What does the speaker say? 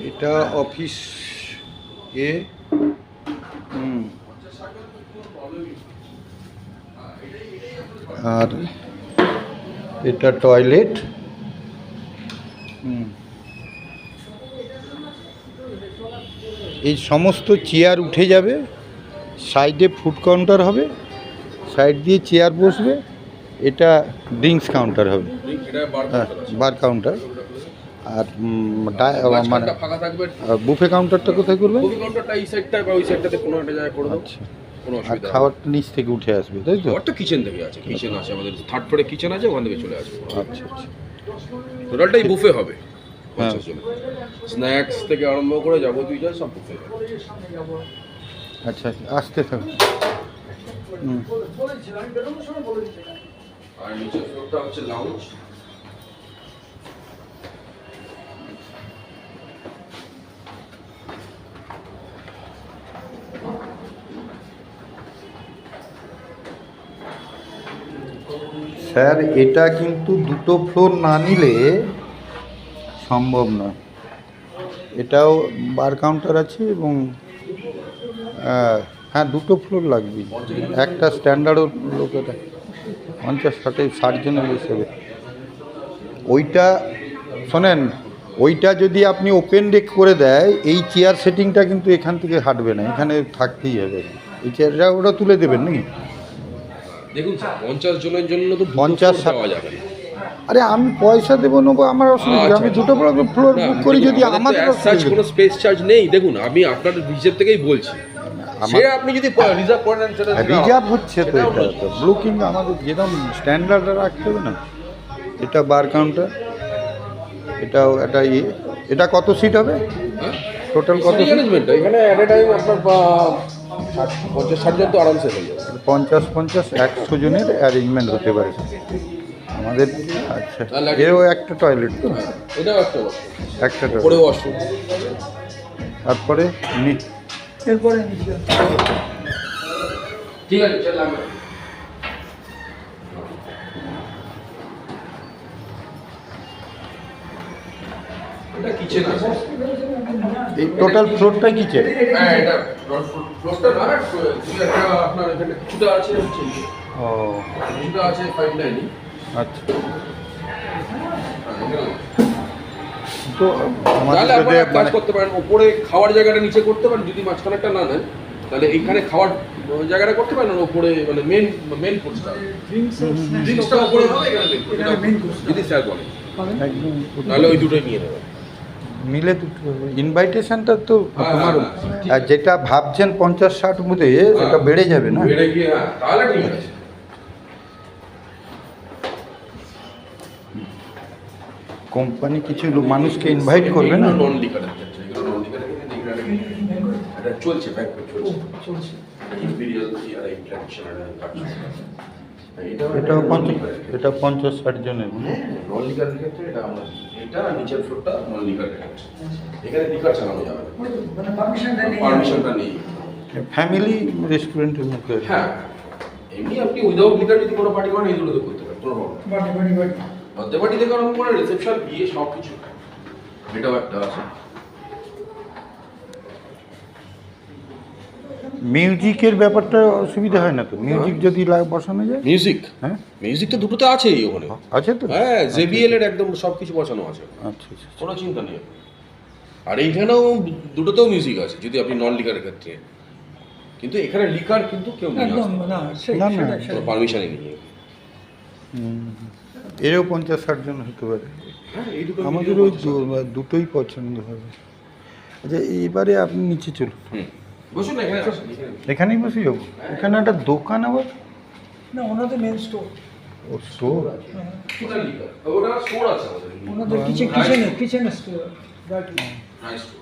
এটা অফিস এ আর এটা টয়লেট। এই সমস্ত চেয়ার উঠে যাবে, সাইডে ফুড কাউন্টার হবে, সাইড দিয়ে চেয়ার বসবে, এটা ড্রিঙ্কস কাউন্টার হবে, হ্যাঁ বার কাউন্টার। আর মানে বুফে কাউন্টারটা কোথায় করবে? আচ্ছা, আর খাবারটা নিচ থেকে উঠে আসবে তাই তো? খাবারটা কিচেন থেকে আছে, কিচেন আছে আমাদের, থার্ড ফ্লোরে কিচেন আছে, ওখান থেকে চলে আসবে। আচ্ছা আচ্ছা, টোটালটাই বুফে হবে। স্ন্যাক্স থেকে আরম্ভ করে যাবতীয় যা সব বুফে হবে। আচ্ছা আসতে থাকুন। আর নিচের ফ্লোরটা হচ্ছে লাউঞ্জ। স্যার এটা কিন্তু দুটো ফ্লোর না নিলে সম্ভব নয়। এটাও বার কাউন্টার আছে এবং হ্যাঁ দুটো ফ্লোর লাগবে, একটা স্ট্যান্ডার্ডও লোকের 50-60 জনের হিসেবে। ওইটা শোনেন, ওইটা যদি আপনি ওপেন ডেক করে দেয়, এই চেয়ার সেটিংটা কিন্তু এখান থেকে হাঁটবে না, এখানে থাকতেই হবে। এই চেয়ারটা ওটা তুলে দেবেন নাকি? দেখুন 50 জনের জন্য তো 50 পাওয়া যাবে। আরে আমি পয়সা দেবো নেবো, আমার অসুবিধা, আমি দুটো ফ্লোর বুক করি যদি আমাদের কোনো স্পেস চার্জ নেই। দেখুন আমি আপনার হিসেব থেকেই বলছি, সেটা আপনি যদি রিজার্ভ করেন সেটা রিজার্ভ হচ্ছে তো, এটা তো ব্লুকিং আমাদের যেরকম স্ট্যান্ডার্ড রাখতে হবে না। এটা বার কাউন্টার, এটাও এটা এটা কত সিট হবে টোটাল? কত ম্যানেজমেন্ট এখানে এট এ টাইম আপনার 50-60 জন তো আরামসে হয়ে যাবে। 50-100 জনের অ্যারেঞ্জমেন্ট হতে পারে আমাদের। আচ্ছা, এও একটা টয়লেট তো? এটাও একটা টয়লেট, ওয়াশরুম। তারপরে এরপরে ঠিক আছে চল। এটা কিচেন আছে, এই টোটাল ফ্লোরটাই কিচেন? হ্যাঁ এটা ফ্লোরটা না, একটা আপনার এখানে কিছুটা আছে হচ্ছে, ও কিছুটা আছে 5 লাইনই। আচ্ছা, তো তাহলে আমাদের আপনারা কাজ করতে পারেন, উপরে খাওয়ার জায়গাটা নিচে করতে পারেন যদি মাঝখানেরটা না নেন, তাহলে এইখানে খাওয়ার জায়গাটা করতে পারেন, আর উপরে মানে মেন কোর্সটা ড্রিঙ্কসটা উপরে হবে, এখানে মেন কোর্স যদি স্যার বলে একদম তাহলে ওই দুটোই নিয়ে নেবেন। মিলে দুটো ইনভাইটেশনটা তো তোমার, আর যেটা ভাবছেন 50-60 মধ্যে সেটা বেড়ে যাবে না? বেড়ে গিয়ে তাহলে ঠিক আছে। কোম্পানি কিছু মানুষকে ইনভাইট করবে না? নন লিকারের ক্ষেত্রে, এগুলো নন লিকারের ক্ষেত্রে এটা চলছে, ব্যাকপেট চলছে। ইম্পেরিয়াল আর ইন্টারন্যাশন এটা 50-60 জনের নন লিকারের ক্ষেত্রে এটা আমরা, এটা নিচের ফ্লোরটা নন লিকারের ক্ষেত্রে, এখানে লিকার চালানো যাবে মানে পারমিশনটা নেই। ফ্যামিলি রেস্টুরেন্টের মধ্যে? হ্যাঁ এমনি আপনি উইদাউট লিকার যদি কোনো পার্টি করেন এইগুলো তো করতে পারেন, কোনো প্রবলেম। বার্থডে পার্টি থেকে আরম্ভ করে রিসেপশন, বিয়ে সব কিছু, এটাও একটা আছে। মিউজিকের ব্যাপারটা অসুবিধা হয় না তো? মিউজিক যদি বসানো যায়? মিউজিক, হ্যাঁ মিউজিক তো দুটোতে আছেই ওখানে, আছে তো? হ্যাঁ জেবিএল এর একদম সব কিছু বসানো আছে, আচ্ছা আচ্ছা, কোনো চিন্তা নেই। আর এইখানেও দুটোতেও মিউজিক আছে যদি আপনি নন লিকারের ক্ষেত্রে, কিন্তু এখানে লিকার কিন্তু কেউ নিয়ে আসতে পারে না না, কোনো পারমিশনই নেই। এরও 50-60 জন হতে পারে। হ্যাঁ এই দুটো আমাদের ওই দুটোই পছন্দ হবে। আচ্ছা এবারে আপনি নিচে চলুন। বসুন না, এখানে আসুন, এখানেই বসে যাবো? এখানে একটা দোকান আবার? না, ওনাদের মেন স্টোর, ও স্টোর? ওটা লিকার, ওটা স্টোর আছে আমাদের, ওনাদের কিচেন স্টোর, রাইট স্টোর।